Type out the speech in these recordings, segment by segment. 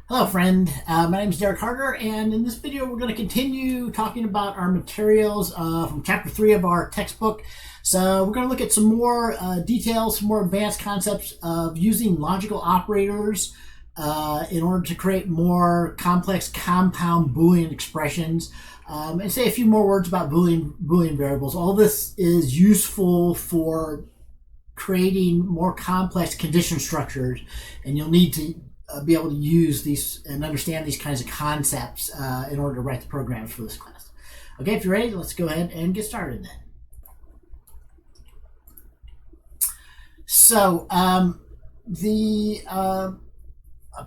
Hello friend, my name is Derek Harder, and in this video we're going to continue talking about our materials from chapter 3 of our textbook. So we're going to look at some more details, some more advanced concepts of using logical operators in order to create more complex compound Boolean expressions, and say a few more words about Boolean variables. All this is useful for creating more complex condition structures, and you'll need to be able to use these and understand these kinds of concepts in order to write the programs for this class. Okay, if you're ready, let's go ahead and get started then. So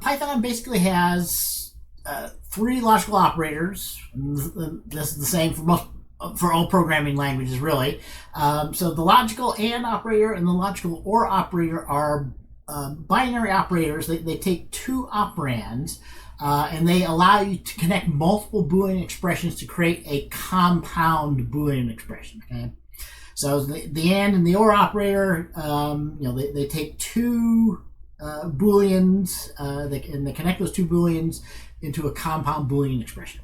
Python basically has 3 logical operators. This is the same for all programming languages, really. So the logical AND operator and the logical OR operator are binary operators. They take 2 operands and they allow you to connect multiple Boolean expressions to create a compound Boolean expression. Okay, so the AND the OR operator, they take 2 Booleans and they connect those 2 Booleans into a compound Boolean expression.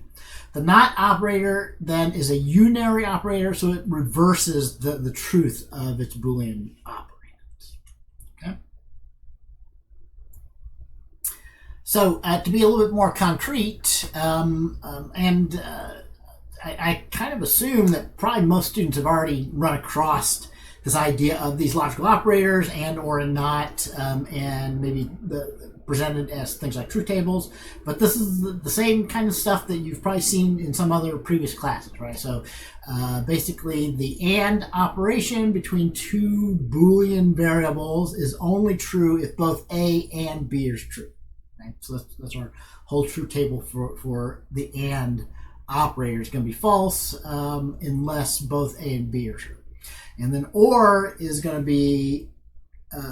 The NOT operator then is a unary operator, so it reverses the truth of its Boolean operands. Okay. So to be a little bit more concrete, I kind of assume that probably most students have already run across this idea of these logical operators and or not, and maybe presented as things like truth tables, but this is the same kind of stuff that you've probably seen in some other previous classes, right? So basically the AND operation between 2 Boolean variables is only true if both A and B is true. Right? So that's our whole truth table for the AND operator is going to be false unless both A and B are true. And then OR is going to be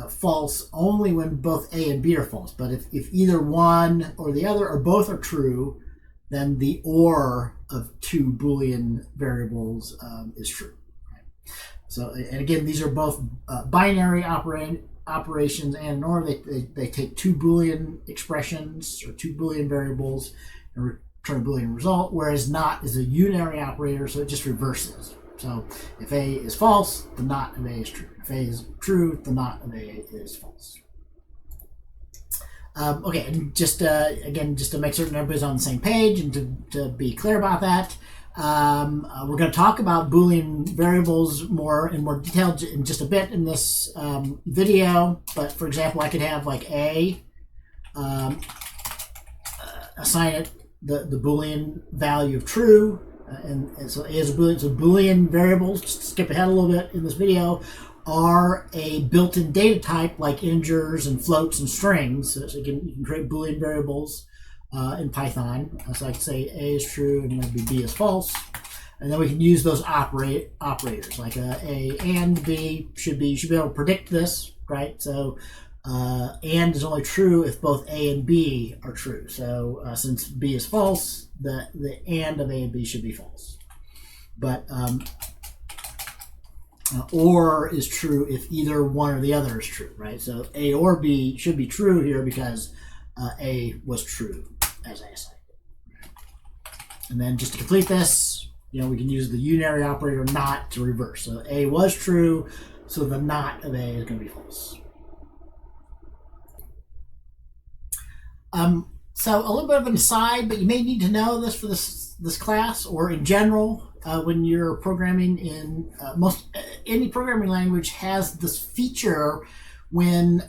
false only when both A and B are false. But if either one or the other or both are true, then the OR of 2 Boolean variables is true. Right? So, and again, these are both binary operations and OR. They take 2 Boolean expressions or 2 Boolean variables and return a Boolean result, whereas NOT is a unary operator, so it just reverses. So if A is false, the NOT of A is true. If A is true, the NOT of A is false. Okay, and just again, just to make certain everybody's on the same page and to be clear about that, we're going to talk about Boolean variables in more detail in just a bit in this video. But for example, I could have like A, assign it the Boolean value of true. And so A is a Boolean. So Boolean variables, just to skip ahead a little bit in this video, are a built-in data type like integers and floats and strings. So you can create Boolean variables in Python. So I can say A is true and maybe B is false. And then we can use those operators like A and B you should be able to predict this, right? So and is only true if both A and B are true. So since B is false, the and of A and B should be false. But OR is true if either one or the other is true, right? So A or B should be true here because A was true, as I said. And then just to complete this, we can use the unary operator NOT to reverse. So A was true, so the NOT of A is going to be false. So a little bit of an aside, but you may need to know this for this class or in general when you're programming in any programming language has this feature when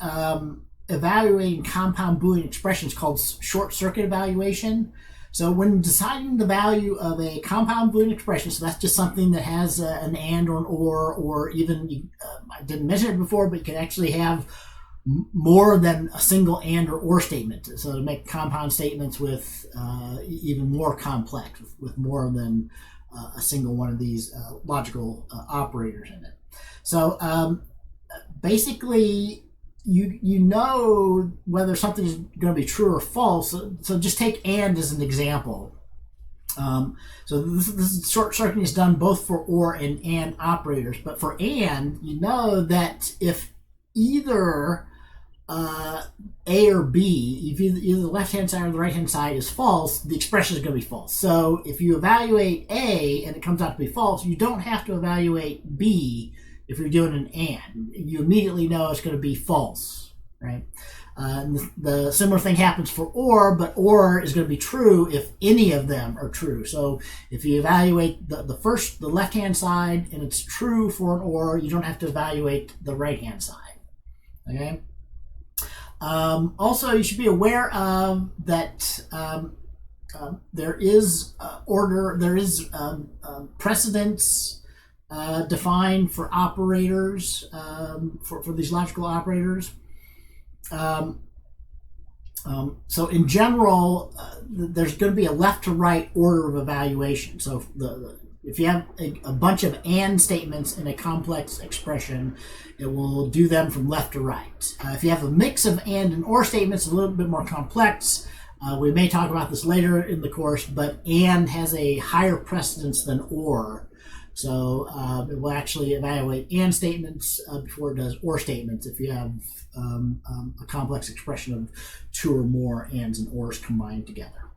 evaluating compound Boolean expressions called short circuit evaluation. So when deciding the value of a compound Boolean expression, so that's just something that has an and or an or even I didn't mention it before, but you can actually have more than a single and or statement. So to make compound statements with even more complex, with more than a single one of these logical operators in it. So basically, you know whether something is going to be true or false. So just take and as an example. So this short circuiting is done both for or and operators. But for and, you know that if either A or B, if either the left-hand side or the right-hand side is false, the expression is going to be false. So if you evaluate A and it comes out to be false, you don't have to evaluate B if you're doing an and. You immediately know it's going to be false, right? The similar thing happens for or, but or is going to be true if any of them are true. So if you evaluate the left-hand side and it's true for an or, you don't have to evaluate the right-hand side, okay? Also, you should be aware of that there is order, there is precedence defined for operators, for these logical operators. So in general, there's going to be a left to right order of evaluation. So if you have a bunch of and statements in a complex expression, it will do them from left to right. If you have a mix of and or statements, a little bit more complex. We may talk about this later in the course, but and has a higher precedence than or. So it will actually evaluate and statements before it does or statements if you have a complex expression of two or more ands and ors combined together.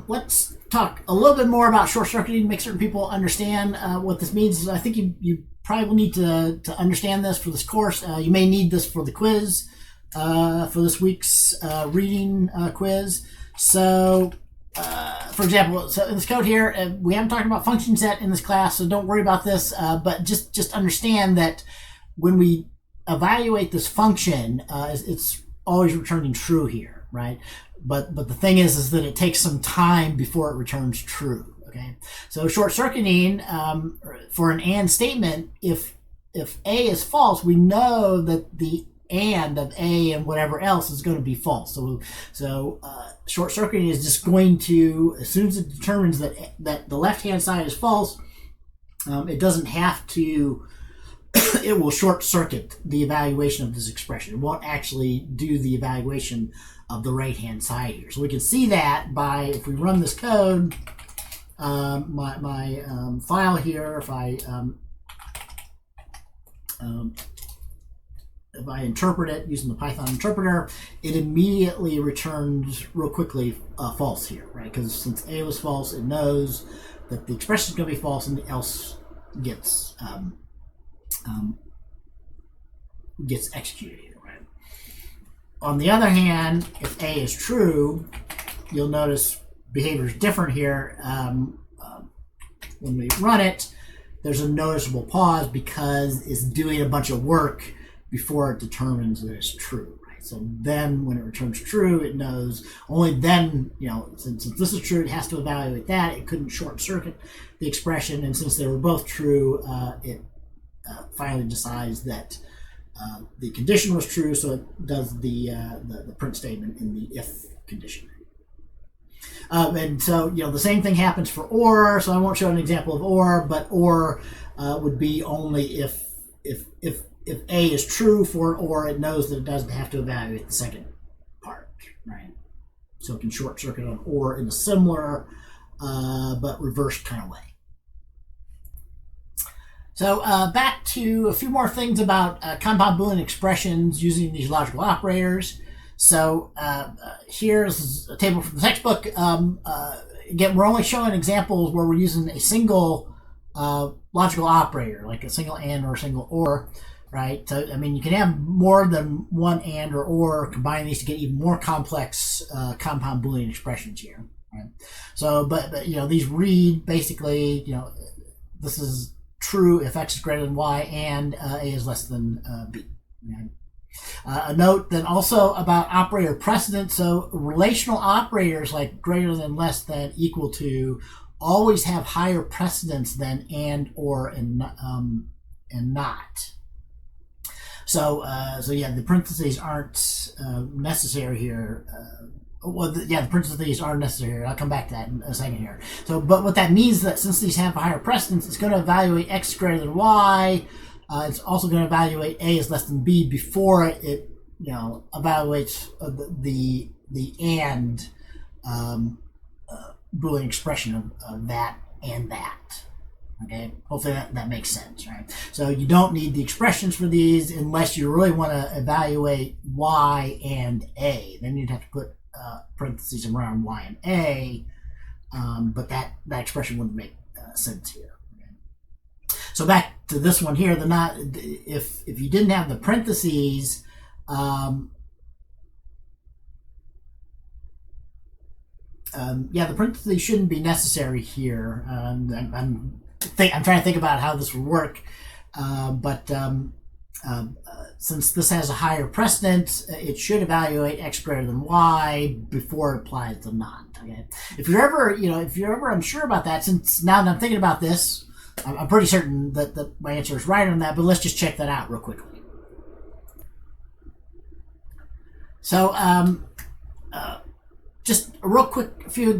Let's talk a little bit more about short circuiting, make certain people understand what this means. I think you probably will need to understand this for this course. You may need this for the quiz, for this week's reading quiz. So, for example, so in this code here, we haven't talked about function set in this class, so don't worry about this, but just understand that when we evaluate this function, it's always returning true here, right? But the thing is that it takes some time before it returns true, okay? So short circuiting, for an and statement, if A is false, we know that the and of A and whatever else is going to be false. So short circuiting is just going to, as soon as it determines that the left-hand side is false, it doesn't have to, it will short circuit the evaluation of this expression. It won't actually do the evaluation of the right-hand side here. So we can see that by, if we run this code, my file here, if I interpret it using the Python interpreter, it immediately returns real quickly false here, right? Because since A was false, it knows that the expression is going to be false and the else gets executed here, right? On the other hand, if A is true, you'll notice behavior is different here. When we run it, there's a noticeable pause because it's doing a bunch of work before it determines that it's true, right? So then when it returns true, it knows only then, since this is true, it has to evaluate that. It couldn't short circuit the expression, and since they were both true, it finally decides that the condition was true, so it does the print statement in the if condition. And so, the same thing happens for or, so I won't show an example of or, but or would be only if A is true for an or, it knows that it doesn't have to evaluate the second part, right? So it can short circuit an or in a similar but reversed kind of way. So back to a few more things about compound Boolean expressions using these logical operators. So here's a table from the textbook. Again, we're only showing examples where we're using a single logical operator, like a single and or a single or, right? So, you can have more than one and or combine these to get even more complex compound Boolean expressions here, right? So, but these read basically, this is true if x is greater than y and a is less than b. Right? A note then also about operator precedence. So relational operators like greater than, less than, equal to always have higher precedence than and, or, and not. So yeah, the parentheses aren't necessary here. The parentheses are necessary here. I'll come back to that in a second here. So, but what that means is that since these have a higher precedence, it's going to evaluate x greater than y. It's also going to evaluate a is less than b before it evaluates the and Boolean expression of that and that. Okay, hopefully that makes sense, right? So you don't need the expressions for these unless you really want to evaluate y and a. Then you'd have to put parentheses around y and a, but that expression wouldn't make sense here. Okay? So back to this one here, the not, if you didn't have the parentheses, yeah, the parentheses shouldn't be necessary here. I'm trying to think about how this would work, but since this has a higher precedence, it should evaluate x greater than y before it applies the not. Okay, if you're ever unsure about that, since now that I'm thinking about this, I'm pretty certain that my answer is right on that. But let's just check that out real quickly. So just a real quick few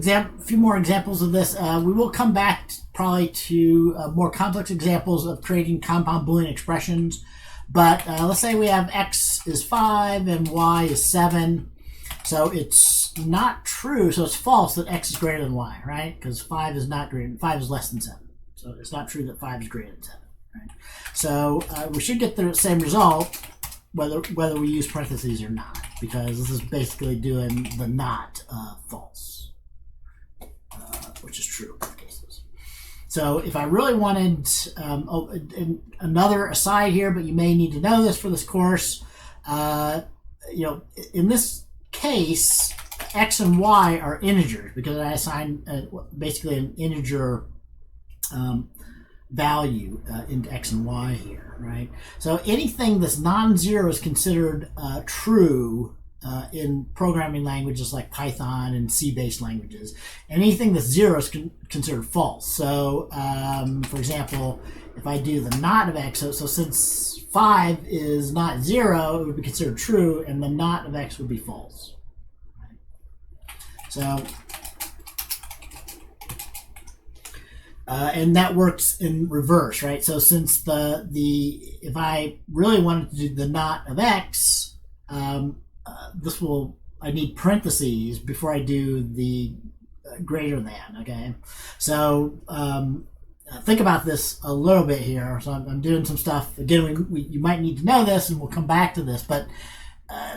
more examples of this. We will come back probably to more complex examples of creating compound Boolean expressions. But let's say we have x is 5 and y is 7. So it's not true, so it's false that x is greater than y, right? Because 5 is not greater, 5 is less than 7. So it's not true that 5 is greater than 7, right? So we should get the same result whether we use parentheses or not, because this is basically doing the not false, which is true in both cases. So if I really wanted another aside here, but you may need to know this for this course, in this case, x and y are integers because I assign basically an integer value into x and y here, right? So anything that's non-zero is considered true in programming languages like Python and C-based languages. Anything that's zero is considered false. So, for example, if I do the not of x, so since 5 is not 0, it would be considered true, and the not of x would be false. Right? So, and that works in reverse, right? So since if I really wanted to do the not of x, I need parentheses before I do the greater than, okay? So think about this a little bit here. So I'm doing some stuff. Again, you might need to know this, and we'll come back to this, but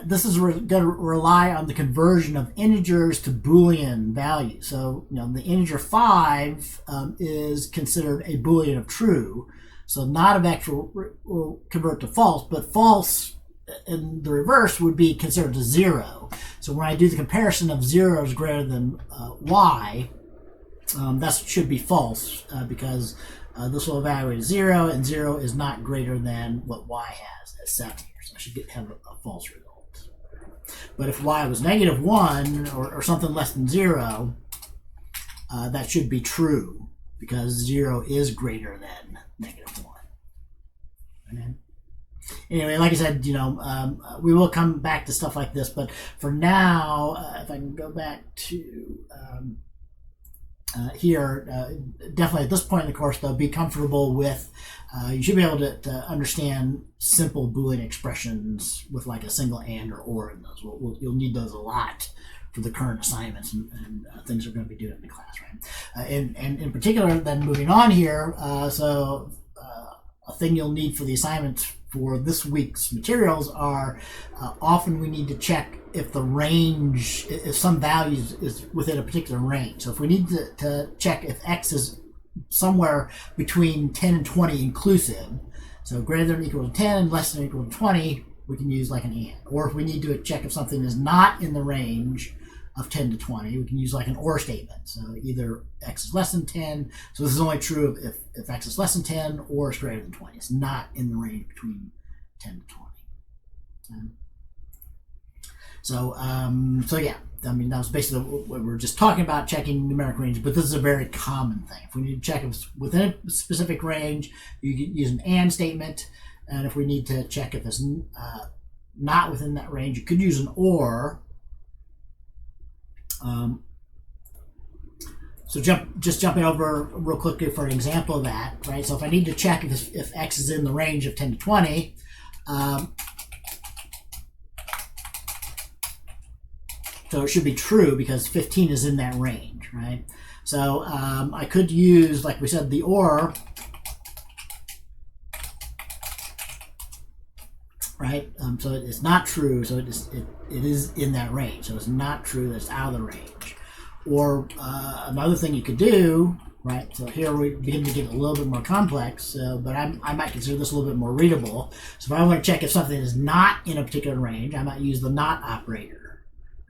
this is going to rely on the conversion of integers to Boolean values. So, the integer 5 is considered a Boolean of true. So not of x will convert to false, but false in the reverse would be considered to 0. So when I do the comparison of 0 is greater than y, that should be false because this will evaluate 0, and 0 is not greater than what y has at 7 here. So I should have a false result. But if y was -1 or something less than 0, that should be true because 0 is greater than -1. Okay? Anyway, like I said, we will come back to stuff like this, but for now, if I can go back to here, definitely at this point in the course, though, be comfortable with, you should be able to understand simple Boolean expressions with like a single and or in those. You'll need those a lot for the current assignments and things we're going to be doing in the class, right? And in particular, then moving on here, so a thing you'll need for the assignments for this week's materials are often we need to check if the range, if some values is within a particular range. So if we need to check if x is somewhere between 10 and 20 inclusive, so greater than or equal to 10, less than or equal to 20, we can use like an and. Or if we need to check if something is not in the range of 10 to 20, we can use like an or statement. So either x is less than 10, so this is only true if x is less than 10 or it's greater than 20. It's not in the range between 10 to 20. So yeah, I mean, that was basically what we're just talking about, checking numeric range, but this is a very common thing. If we need to check if it's within a specific range, you can use an and statement, and if we need to check if it's not within that range, you could use an or. So jumping over real quickly for an example of that, right? So if I need to check if x is in the range of 10 to 20, So it should be true because 15 is in that range, right? So I could use, like we said, the or, right? So it is not true, so it is in that range. So it's not true that it's out of the range. Or another thing you could do, right? So here we begin to get a little bit more complex, but I might consider this a little bit more readable. So if I want to check if something is not in a particular range, I might use the not operator.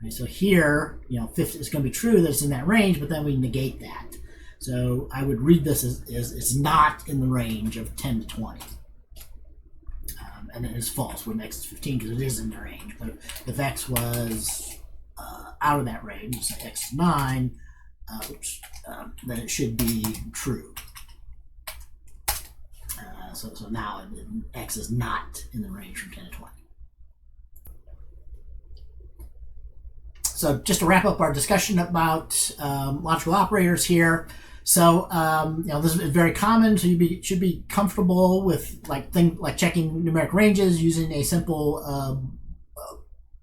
Right, so here, 50 is going to be true that it's in that range, but then we negate that. So I would read this as it's not in the range of 10 to 20. And it is false when x is 15 because it is in the range. But if x was out of that range, say x is 9, then it should be true. So now x is not in the range from 10 to 20. So just to wrap up our discussion about logical operators here. So this is very common. So you should be comfortable with like checking numeric ranges using a simple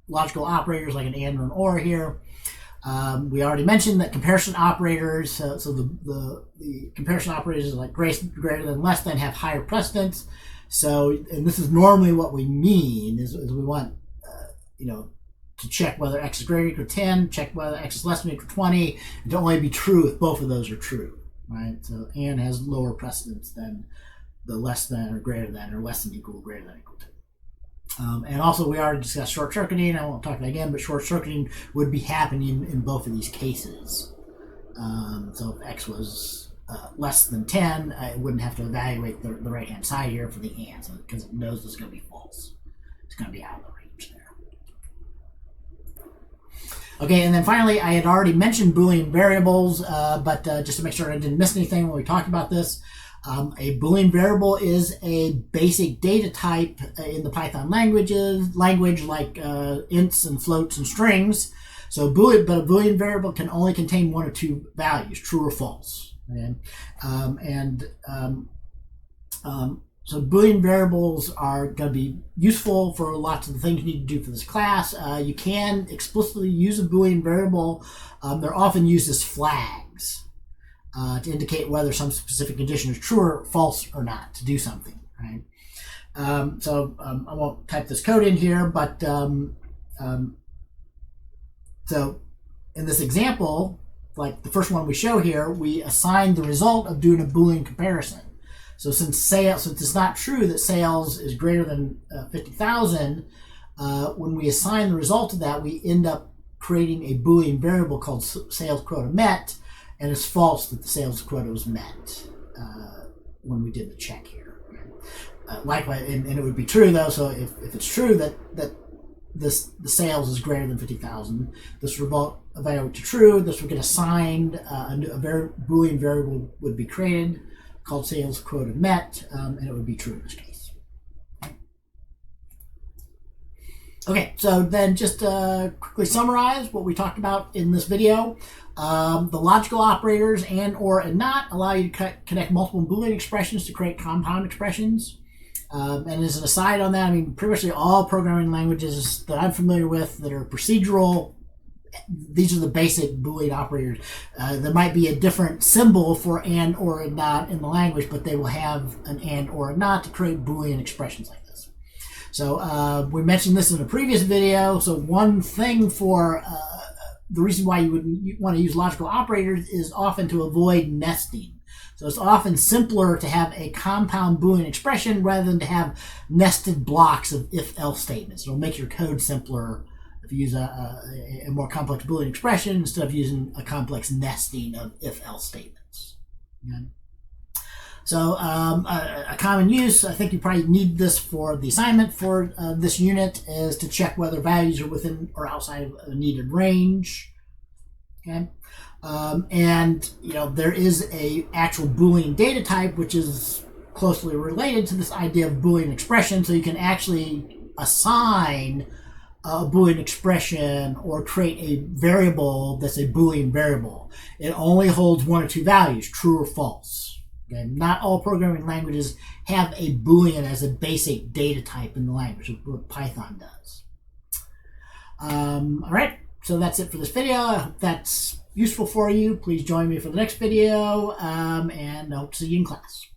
logical operators like an and or an or here. We already mentioned that comparison operators. So the comparison operators like greater than, less than have higher precedence. So and this is normally what we mean is we want to check whether x is greater than or equal to 10, check whether x is less than or equal to 20, and to only be true if both of those are true, right? So and has lower precedence than the less than or greater than or less than equal greater than equal to. And also we already discussed short circuiting. I won't talk about it again, but short circuiting would be happening in both of these cases. So if x was less than 10, I wouldn't have to evaluate the right hand side here for the and, because it knows this is going to be false. It's going to be out of the range there. Okay, and then finally, I had already mentioned Boolean variables, but just to make sure I didn't miss anything when we talked about this, a Boolean variable is a basic data type in the Python language like ints and floats and strings. So, but a Boolean variable can only contain one or two values, true or false. Okay? So Boolean variables are going to be useful for lots of the things you need to do for this class. You can explicitly use a Boolean variable. They're often used as flags to indicate whether some specific condition is true or false or not to do something. Right? I won't type this code in here, but so in this example, like the first one we show here, we assign the result of doing a Boolean comparison. So since it's not true that sales is greater than 50,000, when we assign the result of that, we end up creating a Boolean variable called sales quota met, and it's false that the sales quota was met when we did the check here. Likewise, and it would be true though. So if it's true that the sales is greater than 50,000, this result evaluate to true. This would get assigned. A Boolean variable would be created called sales quota met, and it would be true in this case. Okay, so then just quickly summarize what we talked about in this video. The logical operators and, or, and not allow you to connect multiple Boolean expressions to create compound expressions. And as an aside on that, I mean, pretty much all programming languages that I'm familiar with that are procedural, these are the basic Boolean operators. There might be a different symbol for and, or, and not in the language, but they will have an and, or, and not to create Boolean expressions like this. So we mentioned this in a previous video. So one thing for the reason why you would want to use logical operators is often to avoid nesting. So it's often simpler to have a compound Boolean expression rather than to have nested blocks of if-else statements. It'll make your code simpler if you use a more complex Boolean expression instead of using a complex nesting of if-else statements. Okay? So a common use, I think you probably need this for the assignment for this unit, is to check whether values are within or outside of a needed range. Okay, and there is a actual Boolean data type which is closely related to this idea of Boolean expression. So you can actually assign a Boolean expression or create a variable that's a Boolean variable. It only holds one or two values, true or false. Okay? Not all programming languages have a Boolean as a basic data type in the language, what Python does. All right, So that's it for this video. I hope that's useful for you. Please join me for the next video, and I hope to see you in class.